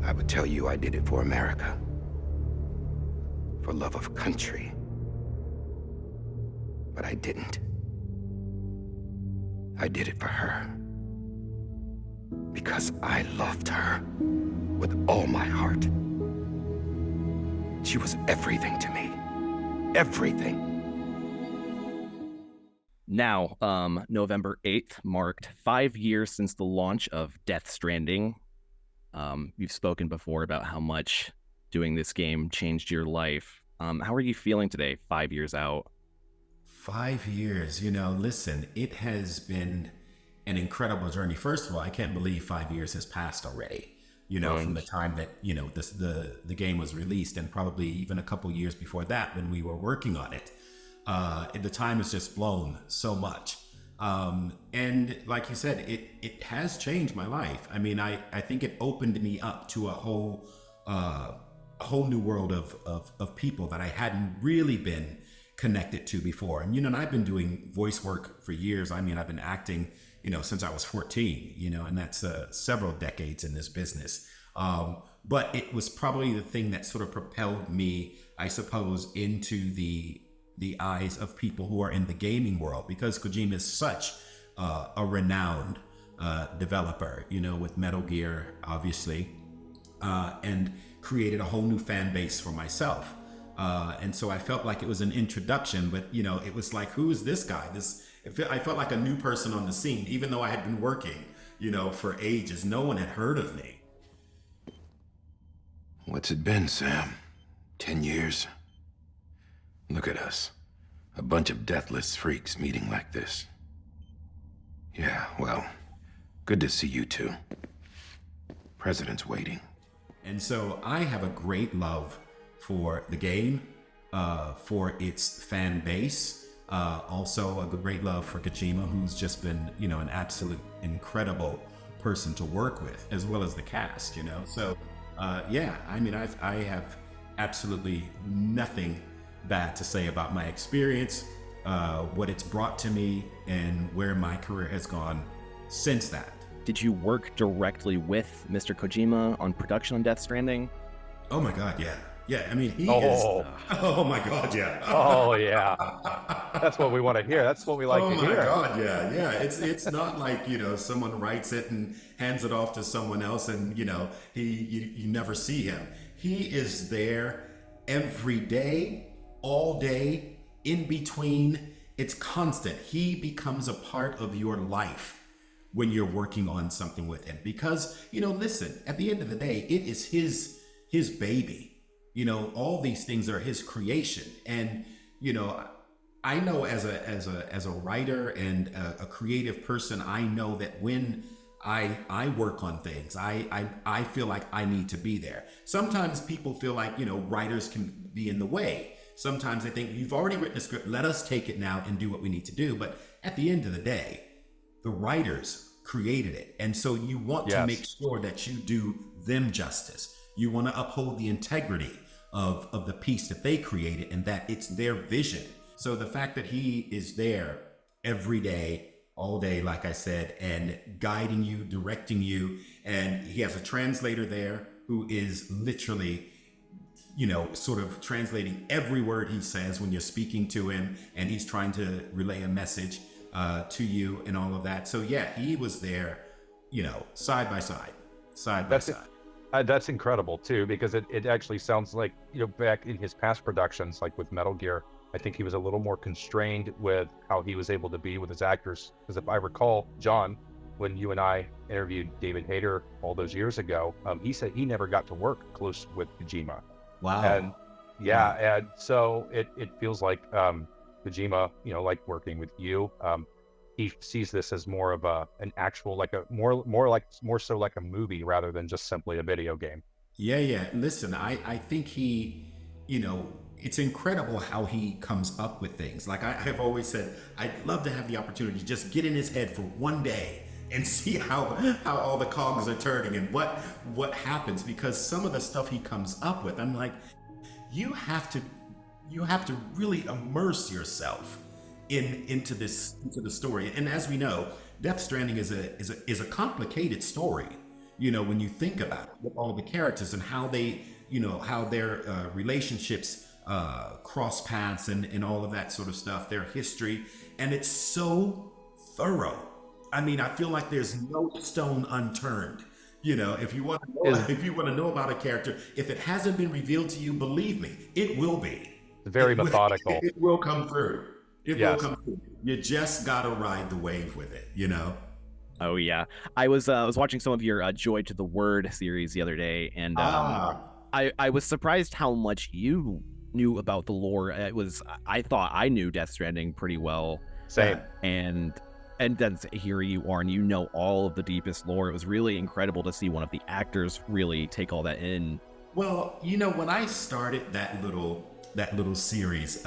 I would tell you I did it for America. For love of country. But I didn't. I did it for her. Because I loved her with all my heart. She was everything to me. Everything. Now, November 8th marked 5 years since the launch of Death Stranding. You've spoken before about how much doing this game changed your life. How are you feeling today, 5 years out? 5 years, listen, it has been an incredible journey. First of all, I can't believe 5 years has passed already, from the time that, the game was released, and probably even a couple years before that when we were working on it. The time has just flown so much. And like you said, it has changed my life. I mean, I think it opened me up to a whole new world of people that I hadn't really been connected to before. And, I've been doing voice work for years. I mean, I've been acting, since I was 14, and that's several decades in this business. But it was probably the thing that sort of propelled me, I suppose, into the eyes of people who are in the gaming world, because Kojima is such a renowned developer, with Metal Gear, obviously, and created a whole new fan base for myself. And so I felt like it was an introduction, but, it was like, who is this guy? I felt like a new person on the scene, even though I had been working, for ages. No one had heard of me. What's it been, Sam? 10 years? Look at us. A bunch of deathless freaks meeting like this. Yeah, well, good to see you two. President's waiting. And so I have a great love for the game, for its fan base. Also a great love for Kojima, who's just been, an absolute incredible person to work with, as well as the cast, So, yeah, I mean, I have absolutely nothing bad to say about my experience, what it's brought to me, and where my career has gone since that. Did you work directly with Mr. Kojima on production on Death Stranding? Oh my God, yeah. Yeah, I mean, he is... Oh my God, yeah. Oh, yeah. That's what we want to hear. That's what we like to hear. Oh my God, yeah. It's not like, someone writes it and hands it off to someone else and, you never see him. He is there every day, all day, in between. It's constant. He becomes a part of your life when you're working on something with him, because, listen, at the end of the day, it is his baby. All these things are his creation. And, I know as a writer and a creative person, I know that when I work on things, I feel like I need to be there. Sometimes people feel like, writers can be in the way. Sometimes they think, you've already written a script, let us take it now and do what we need to do. But at the end of the day, the writers created it. And so you want to make sure that you do them justice. You want to uphold the integrity of the piece that they created, and that it's their vision. So the fact that he is there every day, all day, like I said, and guiding you, directing you, and he has a translator there who is literally, sort of translating every word he says when you're speaking to him, and he's trying to relay a message to you and all of that. So yeah, he was there, side by side. That's incredible too, because it actually sounds like, back in his past productions, like with Metal Gear, I think he was a little more constrained with how he was able to be with his actors. Because if I recall, John, when you and I interviewed David Hayter all those years ago, he said he never got to work close with Kojima. Wow. And and so it feels like Kojima, like working with you, he sees this as more of an actual, like more so like a movie rather than just simply a video game. Yeah. Listen, I think he, it's incredible how he comes up with things. Like I've always said, I'd love to have the opportunity to just get in his head for one day and see how all the cogs are turning and what happens, because some of the stuff he comes up with, I'm like, you have to really immerse yourself into the story. And as we know, Death Stranding is a complicated story. when you think about it, with all the characters and how they, how their relationships cross paths and all of that sort of stuff, their history. And it's so thorough. I mean, I feel like there's no stone unturned. If you want to know about a character, if it hasn't been revealed to you, believe me, it will be. Very methodical. It will come through. It Yes. will come through. You just gotta ride the wave with it, Oh yeah, I was watching some of your Joy to the Word series the other day, and I was surprised how much you knew about the lore. I thought I knew Death Stranding pretty well, Same. and then here you are, and you know all of the deepest lore. It was really incredible to see one of the actors really take all that in. Well, when I started that little series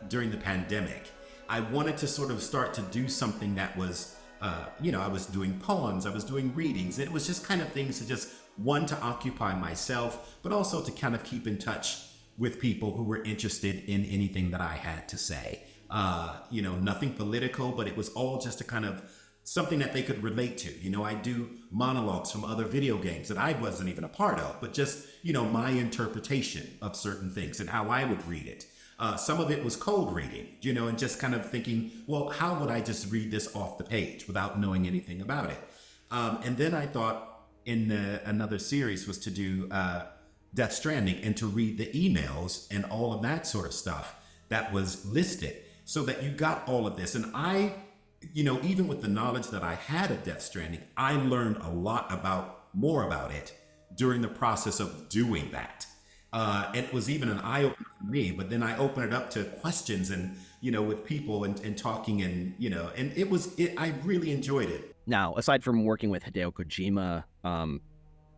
during the pandemic, I wanted to sort of start to do something that was, I was doing poems, I was doing readings. It was just kind of things to just, one, to occupy myself, but also to kind of keep in touch with people who were interested in anything that I had to say. Nothing political, but it was all just a kind of something that they could relate to. I do monologues from other video games that I wasn't even a part of, but just, my interpretation of certain things and how I would read it. Some of it was cold reading, and just kind of thinking, well, how would I just read this off the page without knowing anything about it? And then I thought in another series was to do Death Stranding and to read the emails and all of that sort of stuff that was listed so that you got all of this. And I, even with the knowledge that I had of Death Stranding, I learned a lot more about it during the process of doing that. And it was even an eye-opener for me, but then I opened it up to questions and, with people and talking and, and I really enjoyed it. Now, aside from working with Hideo Kojima,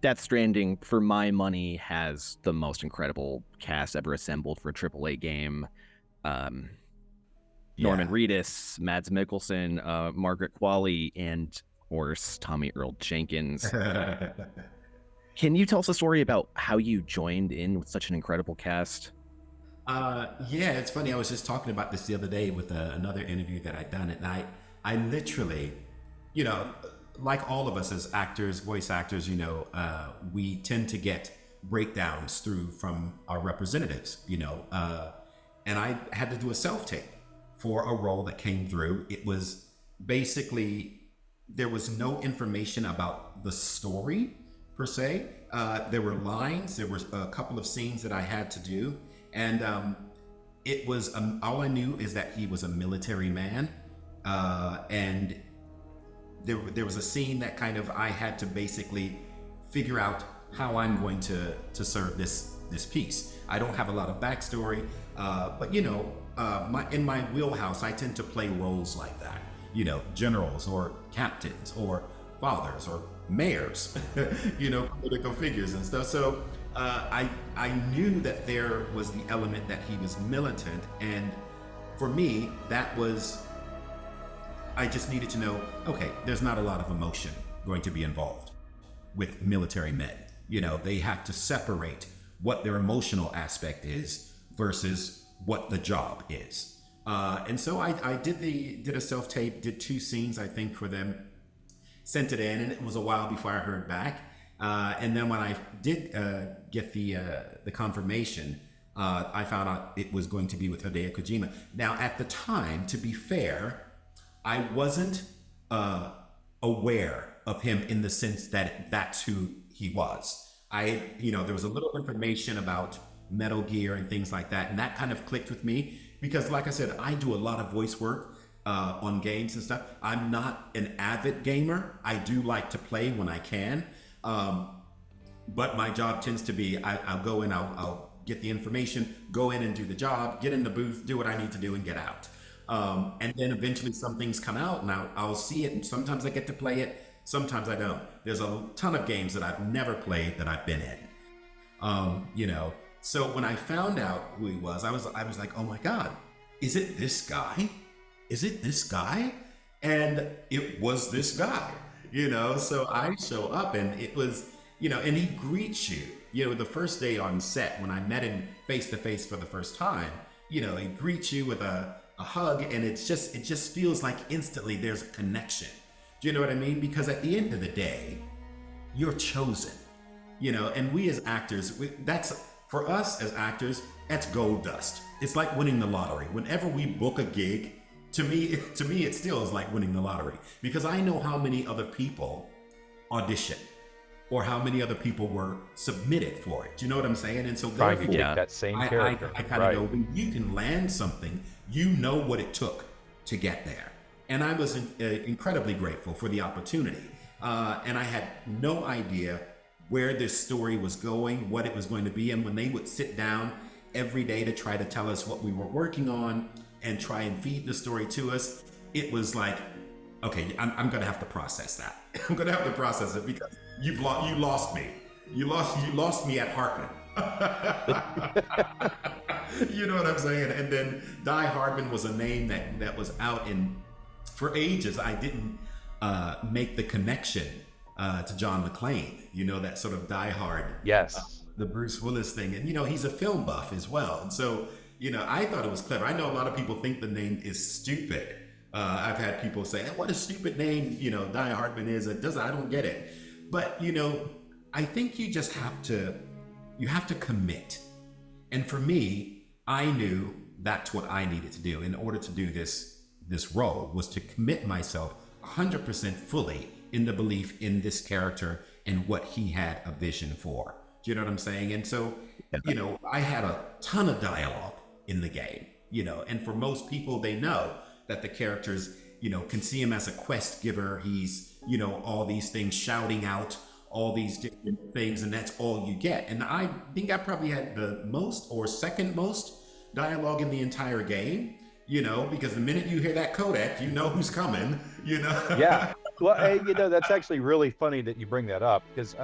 Death Stranding, for my money, has the most incredible cast ever assembled for a AAA game. Norman Reedus, Mads Mikkelsen, Margaret Qualley, and of course, Tommie Earl Jenkins. Can you tell us a story about how you joined in with such an incredible cast? Yeah, it's funny. I was just talking about this the other day with another interview that I'd done, and I literally, like all of us as actors, voice actors, we tend to get breakdowns from our representatives, and I had to do a self-tape for a role that came through. It was basically, there was no information about the story per se. There were lines, there were a couple of scenes that I had to do, and it was, all I knew is that he was a military man, and there was a scene that kind of, I had to basically figure out how I'm going to serve this piece. I don't have a lot of backstory, but in my wheelhouse, I tend to play roles like that, generals or captains or fathers or mayors, political figures and stuff. So I knew that there was the element that he was militant, and for me, that was, I just needed to know, okay, there's not a lot of emotion going to be involved with military men. They have to separate what their emotional aspect is versus what the job is. And so I did a self-tape, did 2 scenes, I think, for them, sent it in, and it was a while before I heard back. And then when I did get the confirmation, I found out it was going to be with Hideo Kojima. Now, at the time, to be fair, I wasn't aware of him in the sense that that's who he was. There was a little information about Metal Gear and things like that, and that kind of clicked with me because, like I said, I do a lot of voice work on games and stuff. I'm not an avid gamer. I do like to play when I can, but my job tends to be, I'll go in, I'll get the information, go in and do the job, get in the booth, do what I need to do, and get out. And then eventually some things come out and I'll see it, and sometimes I get to play it, sometimes I don't. There's a ton of games that I've never played that I've been in. So when I found out who he was, I was like, oh my God, is it this guy? Is it this guy? And it was this guy, so I show up and it was, and he greets you, the first day on set when I met him face to face for the first time, he greets you with a hug, and it just feels like instantly there's a connection. Do you know what I mean? Because at the end of the day, you're chosen, you know. And we as actors, that's for us as actors, that's gold dust. It's like winning the lottery. Whenever we book a gig, to me it still is like winning the lottery, because I know how many other people audition or how many other people were submitted for it. Do you know what I'm saying? And so Trying to therefore, get that same character. I kind of know when you can land something, you know what it took to get there. And I was incredibly grateful for the opportunity. And I had no idea where this story was going, what it was going to be. And when they would sit down every day to try to tell us what we were working on and try and feed the story to us, it was like, okay, I'm going to have to process that. I'm going to have to process it, because you lost me. You lost me at Hartman. You know what I'm saying? And then Die-Hardman was a name that was out in, for ages. I didn't make the connection to John McClane, you know, that sort of die-hard. Yes. The Bruce Willis thing. And, you know, he's a film buff as well. And so, you know, I thought it was clever. I know a lot of people think the name is stupid. I've had people say, what a stupid name, you know, Die-Hardman is. I don't get it. But, you know, I think you just have to commit. And for me, I knew that's what I needed to do in order to do this role, was to commit myself 100% fully in the belief in this character and what he had a vision for. Do you know what I'm saying? And so, you know, I had a ton of dialogue in the game, you know, and for most people, they know that the characters, you know, can see him as a quest giver. He's, you know, all these things, shouting out all these different things, and that's all you get. And I think I probably had the most or second most dialogue in the entire game, you know, because the minute you hear that codec, you know who's coming, you know? Yeah. Well, hey, you know, that's actually really funny that you bring that up, because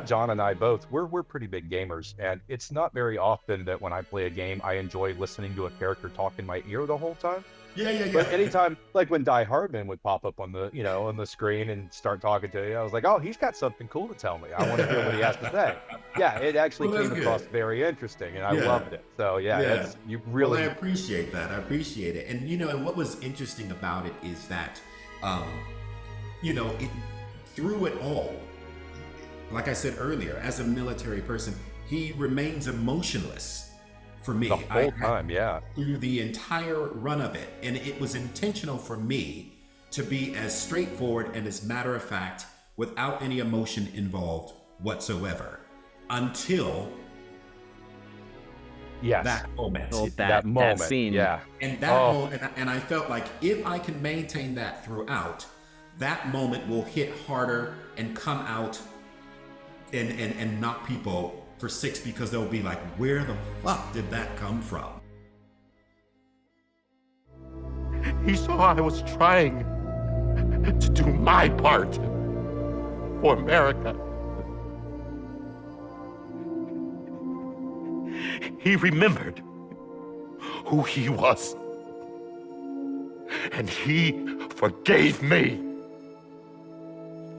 John and I both, we're pretty big gamers, and it's not very often that when I play a game, I enjoy listening to a character talk in my ear the whole time. Yeah. But anytime, like when Die-Hardman would pop up on the, you know, on the screen and start talking to you, I was like, oh, he's got something cool to tell me. I want to hear what he has to say. Yeah, it actually came across very interesting, and I loved it. So it's, you really. Well, I appreciate that. I appreciate it. And, you know, and what was interesting about it is that, you know, through it all, like I said earlier, as a military person, he remains emotionless for me. The whole time, through the entire run of it. And it was intentional for me to be as straightforward and as matter of fact, without any emotion involved whatsoever, until that moment. That moment. That scene. Yeah. And that moment, and I felt like if I can maintain that throughout, that moment will hit harder and come out and knock people for six, because they'll be like, where the fuck did that come from? He saw I was trying to do my part for America. He remembered who he was, and he forgave me.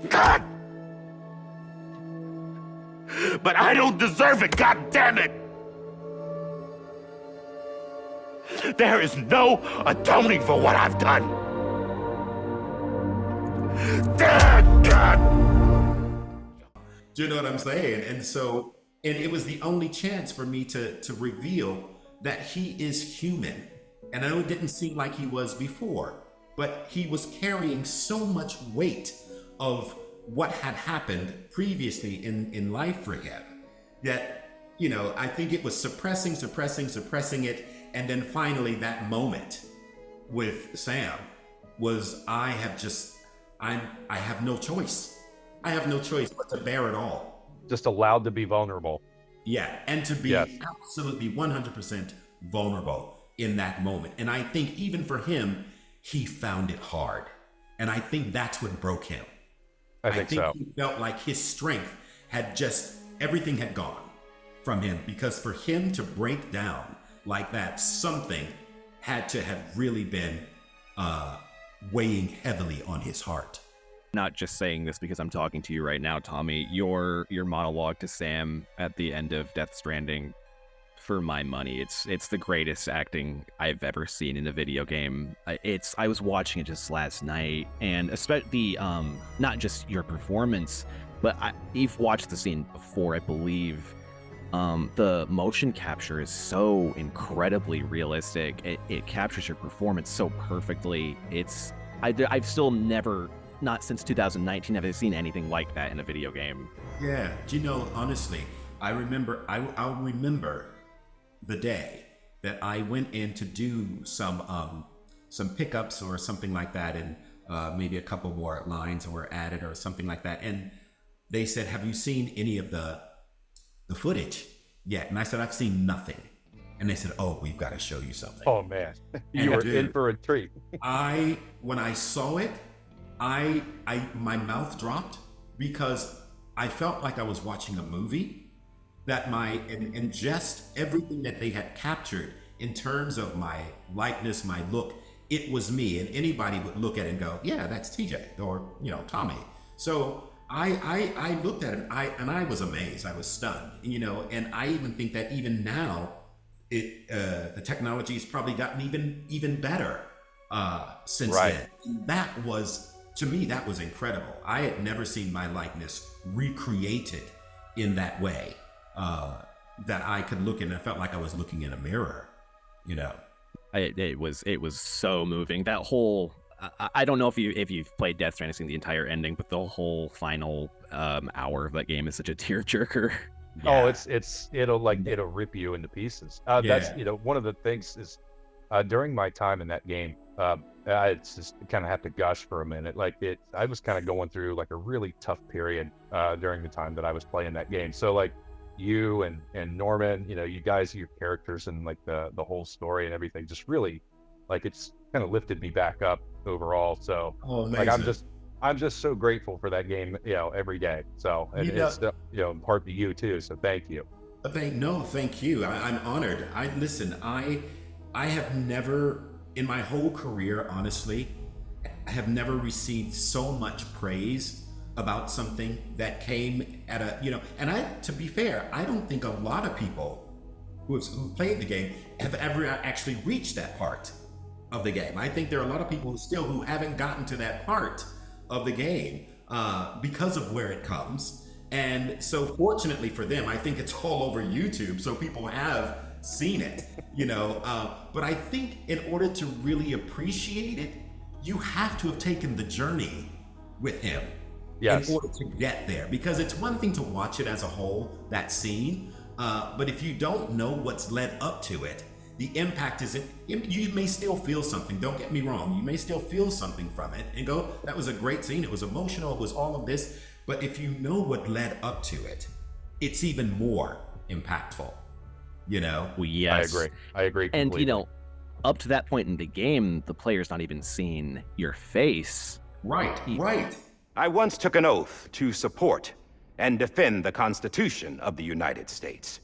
God! But I don't deserve it, God damn it! There is no atoning for what I've done. God! Do you know what I'm saying? And so, and it was the only chance for me to reveal that he is human. And I know it didn't seem like he was before, but he was carrying so much weight of what had happened previously in life for him that, you know, I think it was suppressing it. And then finally that moment with Sam was, I have no choice. I have no choice but to bear it all. Just allowed to be vulnerable. Yeah, and to be absolutely 100% vulnerable in that moment. And I think even for him, he found it hard. And I think that's what broke him. I think so. He felt like his strength had everything had gone from him, because for him to break down like that, something had to have really been weighing heavily on his heart. Not just saying this because I'm talking to you right now, Tommie. Your monologue to Sam at the end of Death Stranding, for my money, it's the greatest acting I've ever seen in a video game. I was watching it just last night, and especially not just your performance, but you've watched the scene before, I believe. The motion capture is so incredibly realistic. It captures your performance so perfectly. I've still never, not since 2019, have I seen anything like that in a video game. Yeah, do you know, honestly, I'll remember the day that I went in to do some pickups or something like that, and maybe a couple more lines were added or something like that, and they said, "Have you seen any of the footage yet?" And I said, "I've seen nothing." And they said, "Oh, we've got to show you something." Oh man, you were in for a treat. When I saw it, my mouth dropped because I felt like I was watching a movie. That and just everything that they had captured in terms of my likeness, my look, it was me, and anybody would look at it and go, "Yeah, that's TJ," or Tommie. So I looked at it and I was amazed. I was stunned, and I even think that even now, the technology has probably gotten even better since then. That was, to me, that was incredible. I had never seen my likeness recreated in that way, that I could look in. I felt like I was looking in a mirror, It was so moving. That whole I don't know if you've played Death Stranding, the entire ending, but the whole final hour of that game is such a tearjerker. Yeah. Oh, it'll rip you into pieces. That's one of the things is during my time in that game, it's just kind of have to gush for a minute. I was kind of going through like a really tough period during the time that I was playing that game. So like you and Norman, you guys, your characters, and like the whole story and everything, just really it's kind of lifted me back up overall. So I'm just so grateful for that game, every day. So and it's in part to you too. So thank you. Thank you. I'm honored. I have never in my whole career, honestly, I have never received so much praise about something that came at and to be fair, I don't think a lot of people who played the game have ever actually reached that part of the game. I think there are a lot of people who haven't gotten to that part of the game because of where it comes. And so fortunately for them, I think it's all over YouTube, so people have seen it, but I think in order to really appreciate it, you have to have taken the journey with him. Yes. In order to get there, because it's one thing to watch it as a whole, that scene, but if you don't know what's led up to it, the impact isn't. You may still feel something, don't get me wrong, you may still feel something from it and go, "That was a great scene, it was emotional, it was all of this," but if you know what led up to it, it's even more impactful. Well, yes. I agree completely. And up to that point in the game, the player's not even seeing your face. Right. I once took an oath to support and defend the Constitution of the United States.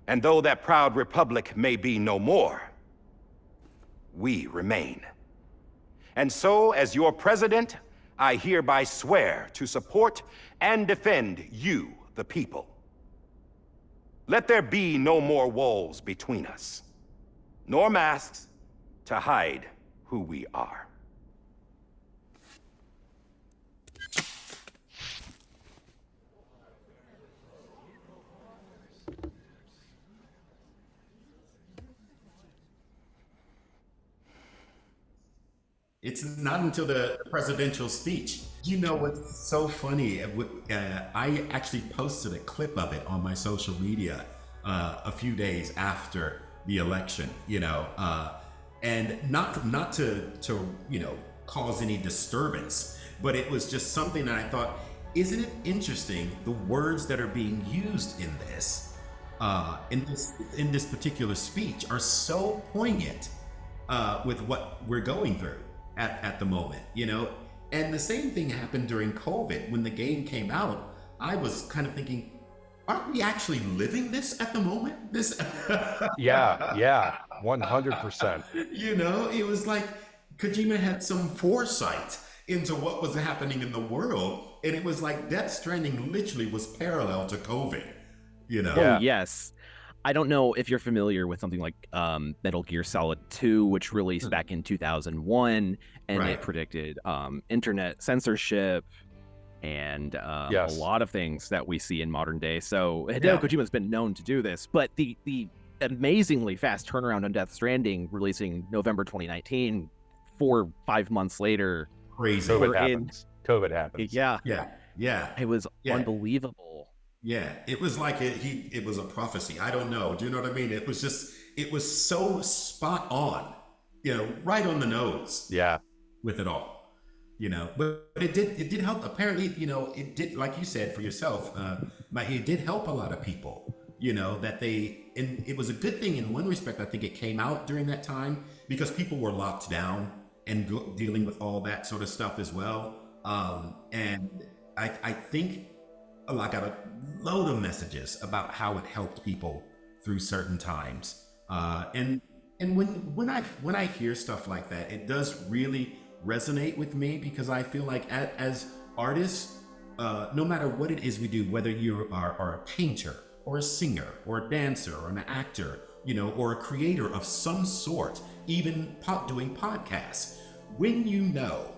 And though that proud republic may be no more, we remain. And so, as your president, I hereby swear to support and defend you, the people. Let there be no more walls between us, nor masks to hide who we are. It's not until the presidential speech. What's so funny? I actually posted a clip of it on my social media a few days after the election, and not to cause any disturbance, but it was just something that I thought, isn't it interesting the words that are being used in this particular speech are so poignant with what we're going through at the moment, And the same thing happened during COVID. When the game came out, I was kind of thinking, aren't we actually living this at the moment? Yeah, 100%. It was like Kojima had some foresight into what was happening in the world, and it was like Death Stranding literally was parallel to COVID, Oh, yes. I don't know if you're familiar with something like Metal Gear Solid 2, which released back in 2001, and it predicted internet censorship, and a Yes. lot of things that we see in modern day. So Hideo Yeah. Kojima's been known to do this, but the amazingly fast turnaround on Death Stranding, releasing November 2019, 4-5 months later. Crazy. We're COVID happens. Yeah, Yeah. it was Yeah. unbelievable. Yeah, it was like it was a prophecy. I don't know. Do you know what I mean? It was so spot on, right on the nose Yeah. with it all, But it did help. Apparently, it did, like you said for yourself, it did help a lot of people. And it was a good thing in one respect. I think it came out during that time because people were locked down and dealing with all that sort of stuff as well. And I think I got a load of messages about how it helped people through certain times. And when I hear stuff like that, it does really resonate with me because I feel like as artists, no matter what it is we do, whether you are a painter or a singer or a dancer or an actor, or a creator of some sort, even doing podcasts, when you know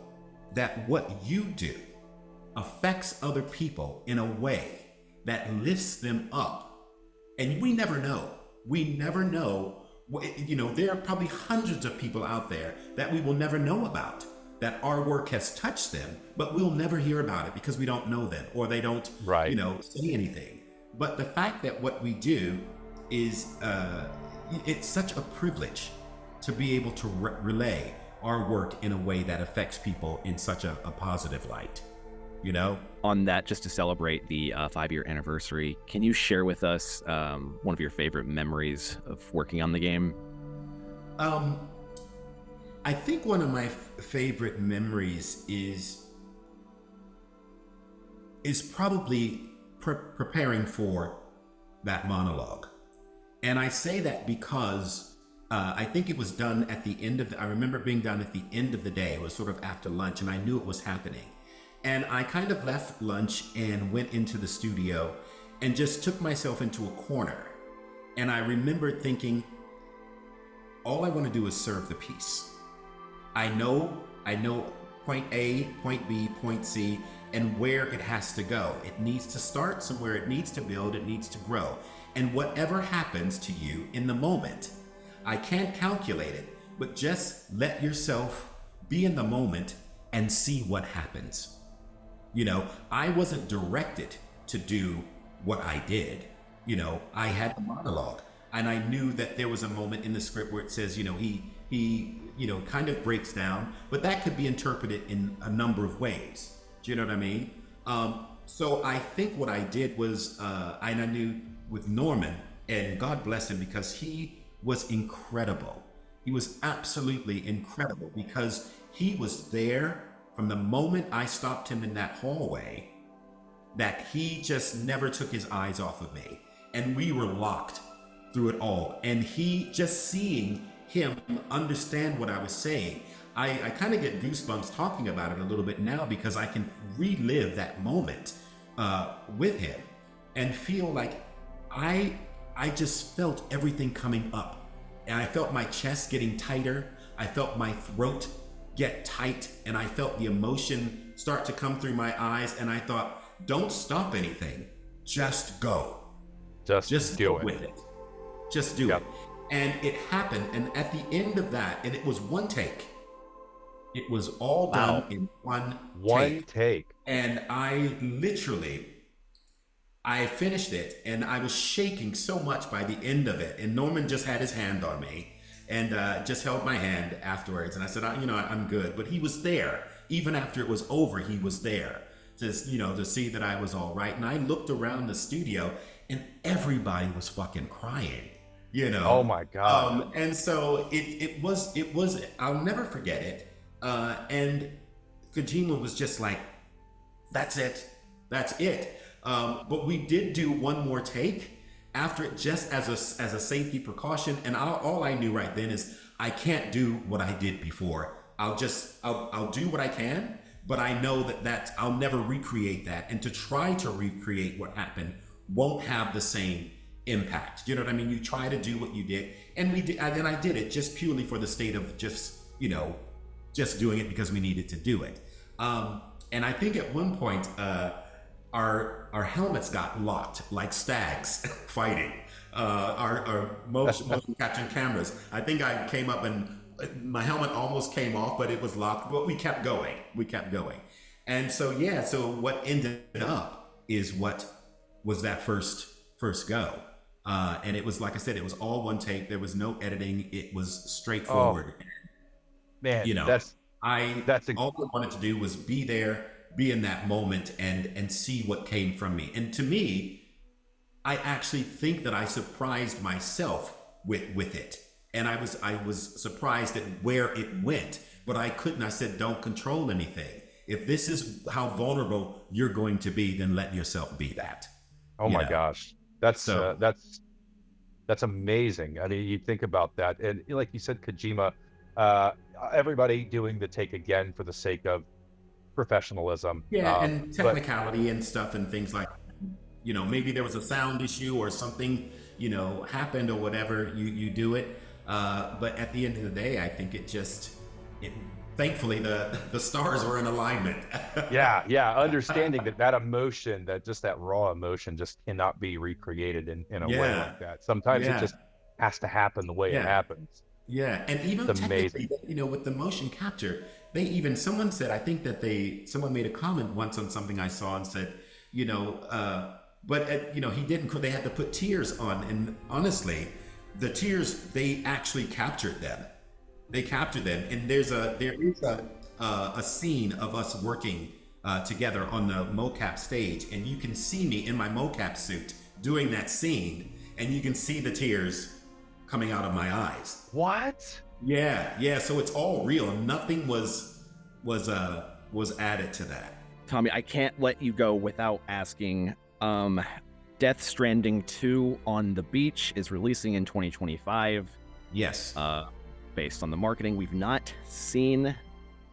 that what you do affects other people in a way that lifts them up, and we never know, there are probably hundreds of people out there that we will never know about, that our work has touched them, but we'll never hear about it because we don't know them or they don't, Right. say anything. But the fact that what we do is, it's such a privilege to be able to relay our work in a way that affects people in such a positive light, On that, just to celebrate the 5-year anniversary, can you share with us one of your favorite memories of working on the game? I think one of my favorite memories is probably preparing for that monologue. And I say that because I think it was done at the end of I remember it being done at the end of the day. It was sort of after lunch, and I knew it was happening. And I kind of left lunch and went into the studio and just took myself into a corner. And I remember thinking, all I want to do is serve the piece. I know point A, point B, point C, and where it has to go. It needs to start somewhere, it needs to build, it needs to grow. And whatever happens to you in the moment, I can't calculate it, but just let yourself be in the moment and see what happens. I wasn't directed to do what I did. I had a monologue, and I knew that there was a moment in the script where it says, he kind of breaks down, but that could be interpreted in a number of ways. Do you know what I mean? So I think what I did was, I knew with Norman, and God bless him, because he was incredible. He was absolutely incredible because he was there from the moment I stopped him in that hallway, that he just never took his eyes off of me. And we were locked through it all. And just seeing him understand what I was saying, I kind of get goosebumps talking about it a little bit now because I can relive that moment with him and feel like I just felt everything coming up. And I felt my chest getting tighter. I felt my throat get tight, and I felt the emotion start to come through my eyes. And I thought, don't stop anything. Just go. Just do go it. with it. Just do Yep. it. And it happened. And at the end of that, and it was one take. It was all done in one take. And I finished it, and I was shaking so much by the end of it. And Norman just had his hand on me and just held my hand afterwards. And I said, I'm good. But he was there. Even after it was over, he was there to see that I was all right. And I looked around the studio, and everybody was fucking crying, Oh my God. And so it was, I'll never forget it. And Kojima was just like, that's it. But we did do one more take after it, just as a safety precaution. And all I knew right then is I can't do what I did before. I'll do what I can, but I know that I'll never recreate that. And to try to recreate what happened won't have the same impact. You know what I mean? You try to do what you did, and we did, and I did it just purely for the state of just doing it because we needed to do it. And I think at one point, our helmets got locked like stags fighting. Our motion capture cameras. I think I came up and my helmet almost came off, but it was locked. But we kept going. And so yeah, so what ended up is what was that first go. And it was, like I said, it was all one take. There was no editing. It was straightforward. Oh, man, you know, that's all I wanted to do was be there, be in that moment, and see what came from me. And to me, I actually think that I surprised myself with it. And I was surprised at where it went, but I couldn't. I said, don't control anything. If this is how vulnerable you're going to be, then let yourself be that. Oh my gosh. That's amazing. I mean, you think about that. And like you said, Kojima, everybody doing the take again for the sake of professionalism. Yeah, and technicality and stuff and things like, you know, maybe there was a sound issue or something, you know, happened or whatever, you do it. But at the end of the day, I think thankfully the stars were in alignment. yeah. Understanding that emotion, that raw emotion just cannot be recreated in a way like that. Sometimes it just has to happen the way it happens. Yeah, and even technically, you know, with the motion capture, someone said, I think that someone made a comment once on something I saw and said, you know, you know, they had to put tears on, and honestly, the tears, they actually captured them. They captured them, and there is a scene of us working together on the mocap stage, and you can see me in my mocap suit doing that scene, and you can see the tears coming out of my eyes. What? Yeah. So it's all real. Nothing was added to that. Tommie, I can't let you go without asking. Death Stranding 2 on the Beach is releasing in 2025. Yes. Based on the marketing, we've not seen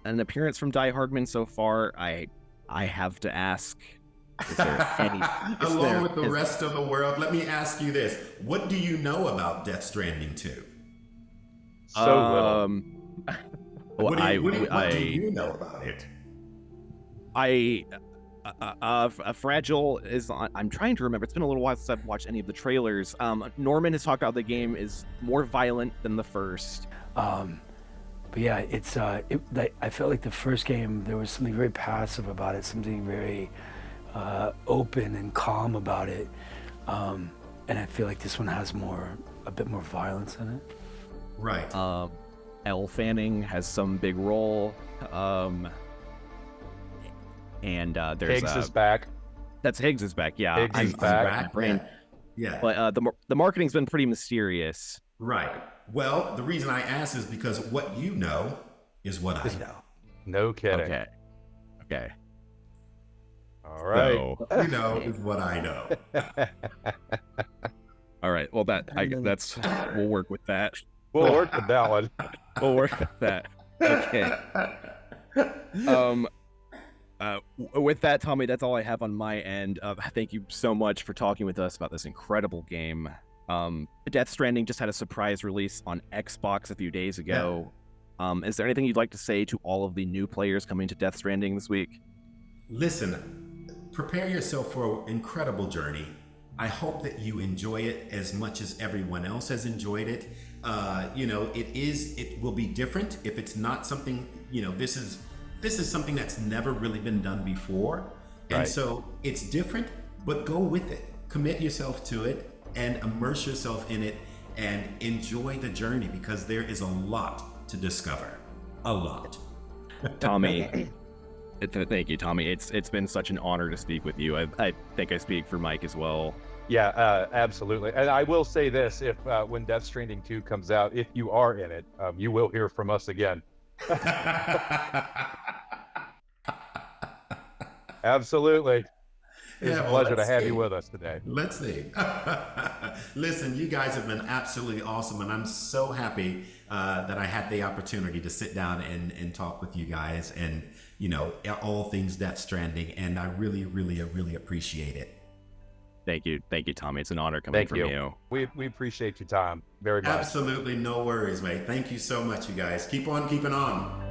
an appearance from Die-Hardman so far. I have to ask, is there any... Along with the rest of the world, let me ask you this. What do you know about Death Stranding 2? So little. What do you know about it? Fragile is on, I'm trying to remember. It's been a little while since I've watched any of the trailers. Norman has talked about the game is more violent than the first. But yeah, I felt like the first game, there was something very passive about it, something very open and calm about it. And I feel like this one has a bit more violence in it. Right. Elle Fanning has some big role. And there's Higgs is back. That's Higgs is back. Yeah, Higgs is back. Yeah. But the marketing's been pretty mysterious. Right. Well, the reason I ask is because what you know is what I know. No kidding. Okay. All right. So, you know is what I know. All right. Well, we'll work with that. We'll work with that one. We'll work with that. Okay. With that, Tommie, that's all I have on my end. Thank you so much for talking with us about this incredible game. Death Stranding just had a surprise release on Xbox a few days ago. Yeah. Is there anything you'd like to say to all of the new players coming to Death Stranding this week? Listen, prepare yourself for an incredible journey. I hope that you enjoy it as much as everyone else has enjoyed it. You know, it will be different if it's not something, you know, this is something that's never really been done before. And so it's different, but go with it. Commit yourself to it and immerse yourself in it and enjoy the journey, because there is a lot to discover. A lot. Tommie, thank you, Tommie. It's been such an honor to speak with you. I think I speak for Mike as well. Yeah, absolutely. And I will say this, if when Death Stranding 2 comes out, if you are in it, you will hear from us again. Absolutely. It's a pleasure to have you with us today. Let's see. Listen, you guys have been absolutely awesome, and I'm so happy that I had the opportunity to sit down and talk with you guys, and you know, all things Death Stranding, and I really, really, really appreciate it. Thank you, Tommie. It's an honor coming from you. We appreciate your time very much. Absolutely, no worries, mate. Thank you so much, you guys. Keep on keeping on.